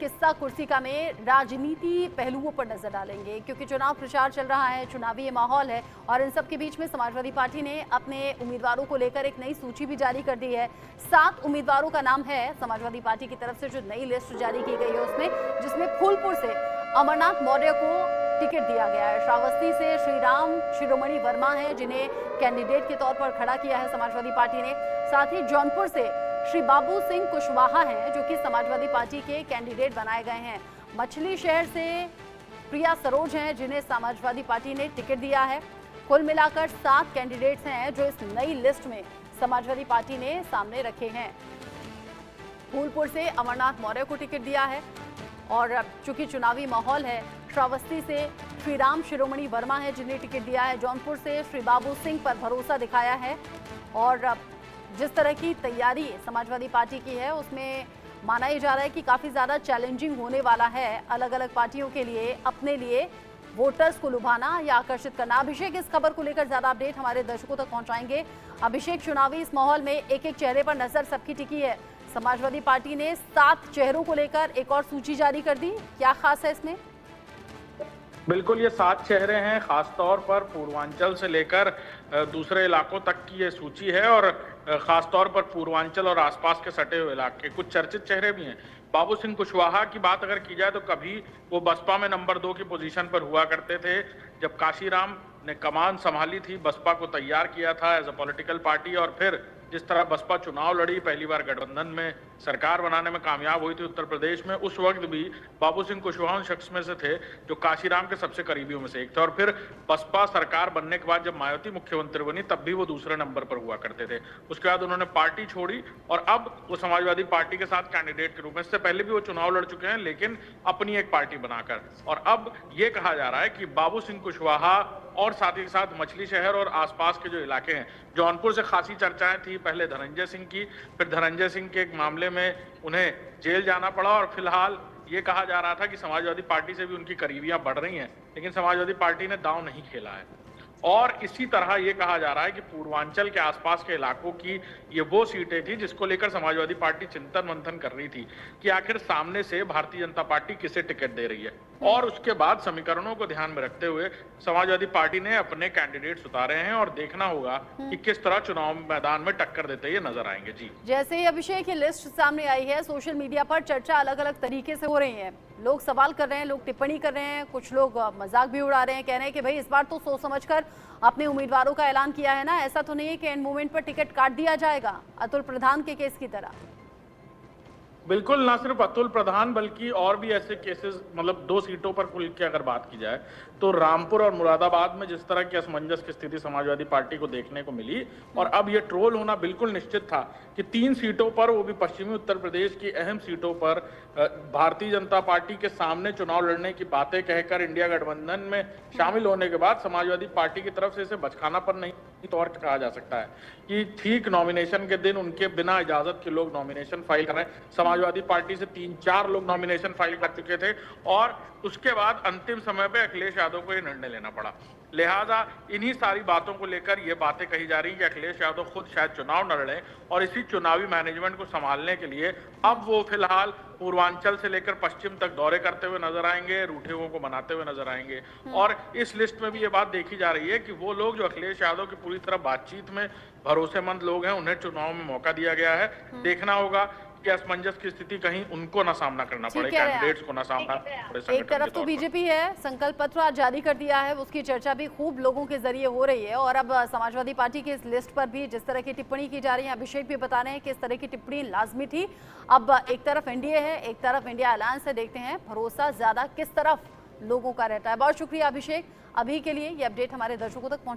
किस्सा कुर्सी का में राजनीति पहलुओं पर नजर डालेंगे, क्योंकि चुनाव प्रचार चल रहा है, चुनावी ये माहौल है और इन सब के बीच में समाजवादी पार्टी ने अपने उम्मीदवारों को लेकर एक नई सूची भी जारी कर दी है। 7 उम्मीदवारों का नाम है समाजवादी पार्टी की तरफ से जो नई लिस्ट जारी की गई है उसमें, जिसमें फूलपुर से अमरनाथ मौर्य को टिकट दिया गया है। श्रावस्ती से श्रीराम शिरोमणि वर्मा है जिन्हें कैंडिडेट के तौर पर खड़ा किया है समाजवादी पार्टी ने। साथ ही जौनपुर से श्री बाबू सिंह कुशवाहा हैं जो कि समाजवादी पार्टी के कैंडिडेट बनाए गए हैं। मछली शहर से प्रिया सरोज हैं जिन्हें समाजवादी पार्टी ने टिकट दिया है। कुल मिलाकर 7 कैंडिडेट्स हैं जो इस नई लिस्ट में समाजवादी पार्टी ने सामने रखे हैं। फूलपुर से अमरनाथ मौर्य को टिकट दिया है और चूंकि चुनावी माहौल है, श्रावस्ती से श्रीराम शिरोमणि वर्मा है जिन्हें टिकट दिया है। जौनपुर से श्री बाबू सिंह पर भरोसा दिखाया है और जिस तरह की तैयारी समाजवादी पार्टी की है उसमें माना ही जा रहा है कि काफ़ी ज़्यादा चैलेंजिंग होने वाला है अलग अलग पार्टियों के लिए अपने लिए वोटर्स को लुभाना या आकर्षित करना। अभिषेक, इस खबर को लेकर ज़्यादा अपडेट हमारे दर्शकों तक पहुंचाएंगे। अभिषेक, चुनावी इस माहौल में एक एक चेहरे पर नजर सबकी टिकी है। समाजवादी पार्टी ने 7 चेहरों को लेकर एक और सूची जारी कर दी, क्या खास है इसमें? बिल्कुल, ये 7 चेहरे हैं। खासतौर पर पूर्वांचल से लेकर दूसरे इलाकों तक की ये सूची है और खासतौर पर पूर्वांचल और आसपास के सटे हुए इलाके कुछ चर्चित चेहरे भी हैं। बाबू सिंह कुशवाहा की बात अगर की जाए तो कभी वो बसपा में नंबर 2 की पोजीशन पर हुआ करते थे। जब काशीराम ने कमान संभाली थी, बसपा को तैयार किया था एज अ पॉलिटिकल पार्टी और फिर जिस तरह बसपा चुनाव लड़ी, पहली बार गठबंधन में सरकार बनाने में कामयाब हुई थी उत्तर प्रदेश में, उस वक्त भी बाबू सिंह कुशवाहा उन शख्स में से थे जो काशीराम के सबसे करीबियों में से एक थे। और फिर बसपा सरकार बनने के बाद जब मायावती मुख्यमंत्री बनी तब भी वो दूसरे नंबर पर हुआ करते थे। उसके बाद उन्होंने पार्टी छोड़ी और अब वो समाजवादी पार्टी के साथ कैंडिडेट के रूप में, इससे पहले भी वो चुनाव लड़ चुके हैं लेकिन अपनी एक पार्टी बनाकर। और अब ये कहा जा रहा है कि बाबू सिंह कुशवाहा और साथ ही साथ मछली शहर और आसपास के जो इलाके हैं, जौनपुर से खासी चर्चाएं थी पहले धनंजय सिंह की, फिर धनंजय सिंह के एक मामले में उन्हें जेल जाना पड़ा और फिलहाल ये कहा जा रहा था कि समाजवादी पार्टी से भी उनकी करीबियां बढ़ रही हैं, लेकिन समाजवादी पार्टी ने दांव नहीं खेला है। और इसी तरह ये कहा जा रहा है कि पूर्वांचल के आसपास के इलाकों की ये वो सीटें थी जिसको लेकर समाजवादी पार्टी चिंतन मंथन कर रही थी कि आखिर सामने से भारतीय जनता पार्टी किसे टिकट दे रही है। और उसके बाद समीकरणों को ध्यान में रखते हुए समाजवादी पार्टी ने अपने कैंडिडेट्स उतारे हैं और देखना होगा कि किस तरह चुनाव मैदान में टक्कर देते ये नजर आएंगे। जी, जैसे ही अभिषेक ये लिस्ट सामने आई है, सोशल मीडिया पर चर्चा अलग अलग तरीके से हो रही है। लोग सवाल कर रहे हैं, लोग टिप्पणी कर रहे हैं, कुछ लोग मजाक भी उड़ा रहे हैं, कह रहे हैं कि भाई इस बार तो सोच समझकर अपने उम्मीदवारों का ऐलान किया है ना, ऐसा तो नहीं है कि एंड मोमेंट पर टिकट काट दिया जाएगा अतुल प्रधान के केस की तरह। बिल्कुल, ना सिर्फ अतुल प्रधान बल्कि और भी ऐसे केसेस, मतलब 2 सीटों पर कुल की अगर बात की जाए तो रामपुर और मुरादाबाद में जिस तरह की असमंजस की स्थिति समाजवादी पार्टी को देखने को मिली और अब ये ट्रोल होना बिल्कुल निश्चित था कि 3 सीटों पर, वो भी पश्चिमी उत्तर प्रदेश की अहम सीटों पर भारतीय जनता पार्टी के सामने चुनाव लड़ने की बातें कहकर इंडिया गठबंधन में शामिल होने के बाद समाजवादी पार्टी की तरफ से इसे बचकाना पर नहीं तौर पर कहा जा सकता है कि ठीक नॉमिनेशन के दिन उनके बिना इजाजत के लोग नॉमिनेशन फाइल कर रहे हैं। समाजवादी पार्टी से 3-4 लोग नॉमिनेशन फाइल कर चुके थे और उसके बाद अंतिम समय पे अखिलेश यादव को ये निर्णय लेना पड़ा। लिहाजा इन्हीं सारी बातों को लेकर ये बातें कही जा रही हैं कि अखिलेश यादव खुद शायद चुनाव न लड़ें और इसी चुनावी मैनेजमेंट को संभालने के लिए अब वो फिलहाल पूर्वांचल से लेकर पश्चिम तक दौरे करते हुए नजर आएंगे, रूठे हुओं को मनाते हुए नजर आएंगे। और इस लिस्ट में भी ये बात देखी जा रही है कि वो लोग जो अखिलेश यादव की पूरी तरह बातचीत में भरोसेमंद लोग हैं, उन्हें चुनाव में मौका दिया गया है। देखना होगा कि असमंजस की स्थिति कहीं उनको ना सामना करना पड़े, कैंडिडेट्स को ना सामना पड़े। एक तरफ तो बीजेपी है, संकल्प पत्र आज जारी कर दिया है, उसकी चर्चा भी खूब लोगों के जरिए हो रही है और अब समाजवादी पार्टी की इस लिस्ट पर भी जिस तरह की टिप्पणी की जा रही है, अभिषेक भी बता रहे हैं कि इस तरह की टिप्पणी लाजमी थी। अब एक तरफ एनडीए है, एक तरफ इंडिया अलायंस है, देखते हैं भरोसा ज्यादा किस तरफ लोगों का रहता है। बहुत शुक्रिया अभिषेक, अभी के लिए ये अपडेट हमारे दर्शकों तक पहुंचा।